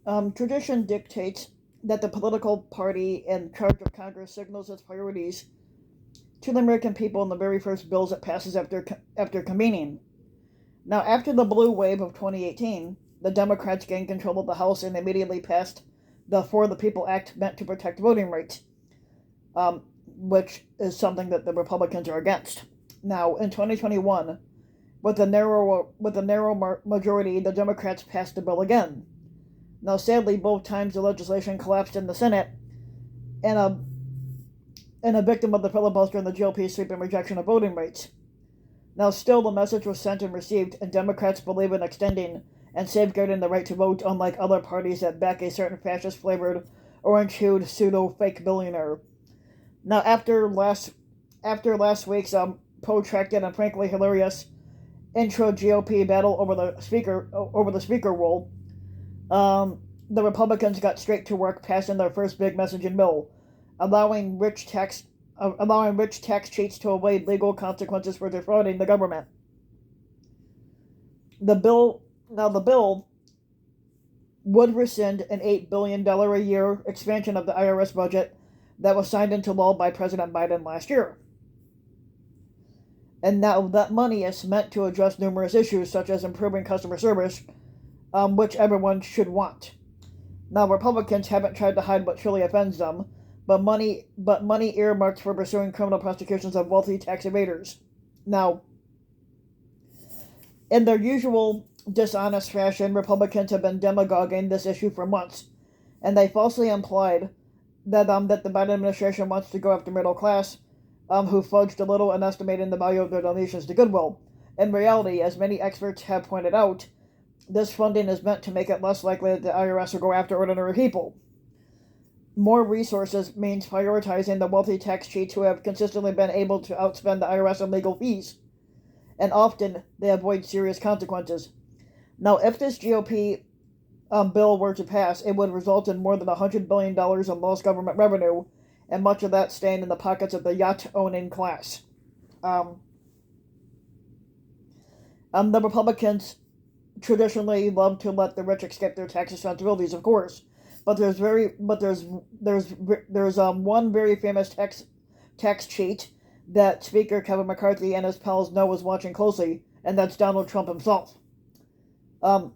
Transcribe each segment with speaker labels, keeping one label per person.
Speaker 1: Tradition dictates that the political party in charge of Congress signals its priorities to the American people in the very first bills it passes after convening. Now, after the blue wave of 2018, the Democrats gained control of the House and immediately passed the For the People Act meant to protect voting rights, which is something that the Republicans are against. Now, in 2021, with a narrow majority, the Democrats passed the bill again. Now, sadly, both times the legislation collapsed in the Senate, and a victim of the filibuster and the GOP's sweeping rejection of voting rights. Now, still, the message was sent and received, and Democrats believe in extending and safeguarding the right to vote, unlike other parties that back a certain fascist flavored, orange hued pseudo fake billionaire. Now, after last week's protracted and frankly hilarious intro GOP battle over the speaker role, the Republicans got straight to work passing their first big messaging bill, allowing rich tax cheats to avoid legal consequences for defrauding the government. The bill would rescind an $8 billion a year expansion of the IRS budget that was signed into law by President Biden last year. And now that money is meant to address numerous issues such as improving customer service, which everyone should want. Now, Republicans haven't tried to hide what truly offends them, but money earmarked for pursuing criminal prosecutions of wealthy tax evaders. Now, in their usual dishonest fashion, Republicans have been demagoguing this issue for months, and they falsely implied that the Biden administration wants to go after middle class, who fudged a little in estimating the value of their donations to Goodwill. In reality, as many experts have pointed out, this funding is meant to make it less likely that the IRS will go after ordinary people. More resources means prioritizing the wealthy tax cheats who have consistently been able to outspend the IRS on legal fees, and often they avoid serious consequences. Now, if this GOP bill were to pass, it would result in more than $100 billion in lost government revenue, and much of that staying in the pockets of the yacht-owning class. Um, the Republicans traditionally love to let the rich escape their tax responsibilities, of course, but there's one very famous tax cheat that Speaker Kevin McCarthy and his pals know is watching closely, and that's Donald Trump himself. Um,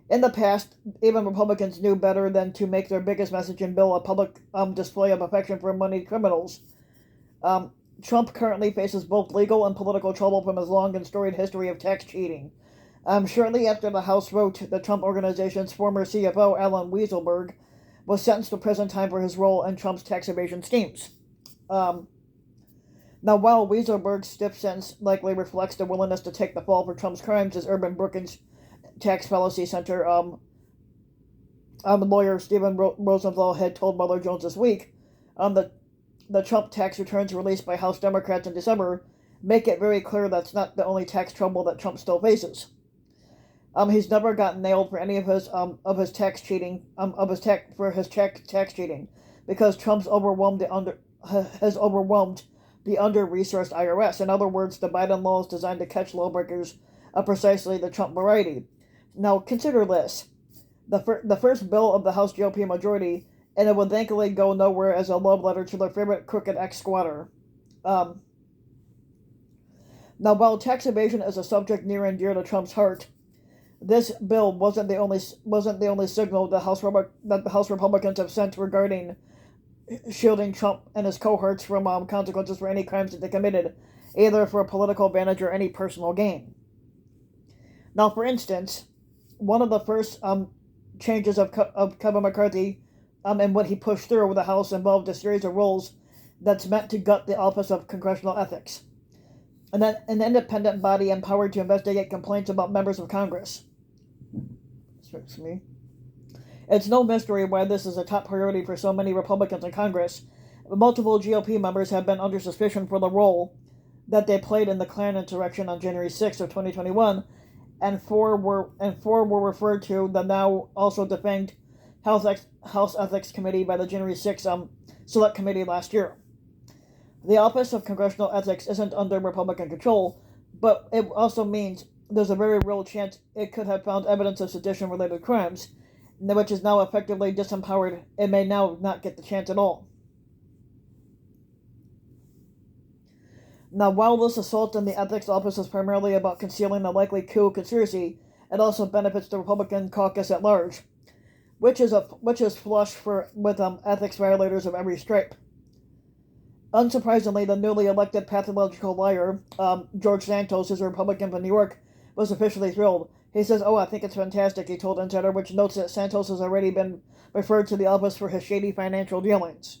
Speaker 1: in the past, even Republicans knew better than to make their biggest messaging bill a public display of affection for moneyed criminals. Um, Trump currently faces both legal and political trouble from his long and storied history of tax cheating. Shortly after the House vote, the Trump Organization's former CFO, Alan Weisselberg, was sentenced to prison time for his role in Trump's tax evasion schemes. Um, Now, while Weisselberg's stiff sentence likely reflects the willingness to take the fall for Trump's crimes, as Urban Brookings Tax Policy Center lawyer Stephen Rosenthal had told Mother Jones this week, the Trump tax returns released by House Democrats in December make it very clear that's not the only tax trouble that Trump still faces. He's never gotten nailed for any of his tax cheating tax cheating because Trump's has overwhelmed the under-resourced IRS. In other words, the Biden law is designed to catch lawbreakers of precisely the Trump variety. Now, consider this: the first bill of the House GOP majority, and it would thankfully go nowhere as a love letter to their favorite crooked ex-squatter. Um, Now, while tax evasion is a subject near and dear to Trump's heart, this bill wasn't the only signal that the House Republicans have sent regarding shielding Trump and his cohorts from consequences for any crimes that they committed, either for political advantage or any personal gain. Now, for instance, one of the first changes of Kevin McCarthy and what he pushed through with the House involved a series of rules that's meant to gut the Office of Congressional Ethics, and then an independent body empowered to investigate complaints about members of Congress. Excuse me. It's no mystery why this is a top priority for so many Republicans in Congress. Multiple GOP members have been under suspicion for the role that they played in the Klan insurrection on January 6th of 2021, and four were referred to the now also defunct House Ethics Committee by the January 6th Select Committee last year. The Office of Congressional Ethics isn't under Republican control, but it also means there's a very real chance it could have found evidence of sedition-related crimes. which is now effectively disempowered and may now not get the chance at all. Now, while this assault on the ethics office is primarily about concealing a likely coup conspiracy, it also benefits the Republican caucus at large, which is flush with ethics violators of every stripe. Unsurprisingly, the newly elected pathological liar, George Santos, who's a Republican from New York, was officially thrilled. He says, "Oh, I think it's fantastic," he told Insider, which notes that Santos has already been referred to the office for his shady financial dealings.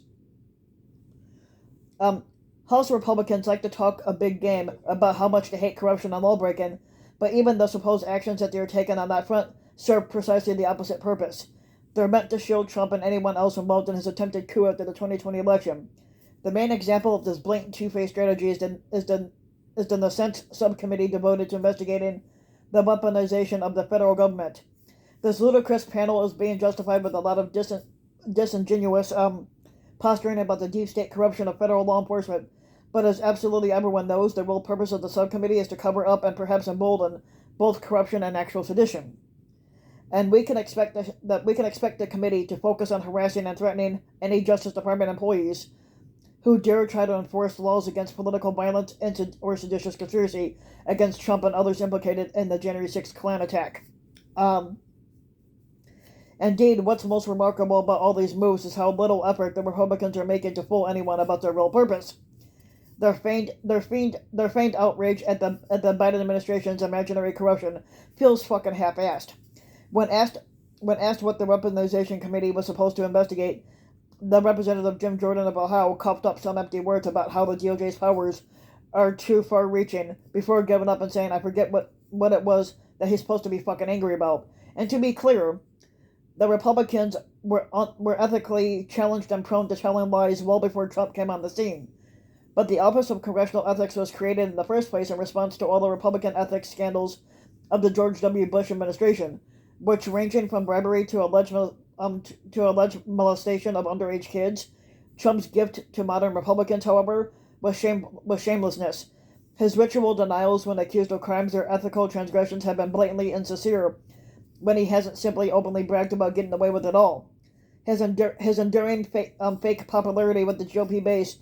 Speaker 1: House Republicans like to talk a big game about how much they hate corruption and lawbreaking, but even the supposed actions that they are taking on that front serve precisely the opposite purpose. They're meant to shield Trump and anyone else involved in his attempted coup after the 2020 election. The main example of this blatant two-faced strategy is the Senate subcommittee devoted to investigating the weaponization of the federal government. This ludicrous panel is being justified with a lot of disingenuous posturing about the deep state corruption of federal law enforcement, but as absolutely everyone knows, the real purpose of the subcommittee is to cover up and perhaps embolden both corruption and actual sedition. And we can expect the committee to focus on harassing and threatening any Justice Department employees who dare try to enforce laws against political violence or seditious conspiracy against Trump and others implicated in the January 6th Klan attack. Indeed, what's most remarkable about all these moves is how little effort the Republicans are making to fool anyone about their real purpose. Their feigned outrage at the Biden administration's imaginary corruption feels fucking half-assed. When asked what the weaponization committee was supposed to investigate, the Representative Jim Jordan of Ohio coughed up some empty words about how the DOJ's powers are too far-reaching before giving up and saying, "I forget what it was that he's supposed to be fucking angry about." And to be clear, the Republicans were ethically challenged and prone to telling lies well before Trump came on the scene. But the Office of Congressional Ethics was created in the first place in response to all the Republican ethics scandals of the George W. Bush administration, which ranging from bribery to alleged molestation of underage kids. Trump's gift to modern Republicans, however, was shamelessness. His ritual denials when accused of crimes or ethical transgressions have been blatantly insincere, when he hasn't simply openly bragged about getting away with it all. His enduring fake popularity with the GOP base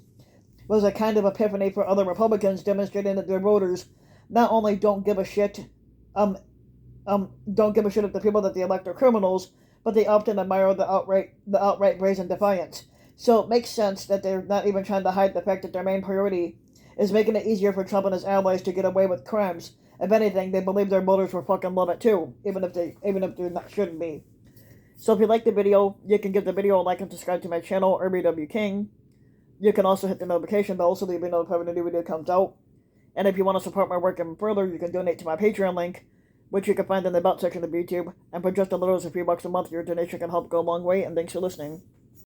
Speaker 1: was a kind of epiphany for other Republicans, demonstrating that their voters not only don't give a shit if the people that they elect are criminals, but they often admire the outright brazen defiance. So it makes sense that they're not even trying to hide the fact that their main priority is making it easier for Trump and his allies to get away with crimes. If anything, they believe their voters will fucking love it too, even if they shouldn't be. So if you like the video, you can give the video a like and subscribe to my channel, RBW King. You can also hit the notification bell so that you'll be notified when a new video comes out. And if you want to support my work even further, you can donate to my Patreon link, which you can find in the About section of YouTube. And for just a little as a few bucks a month, your donation can help go a long way, and thanks for listening.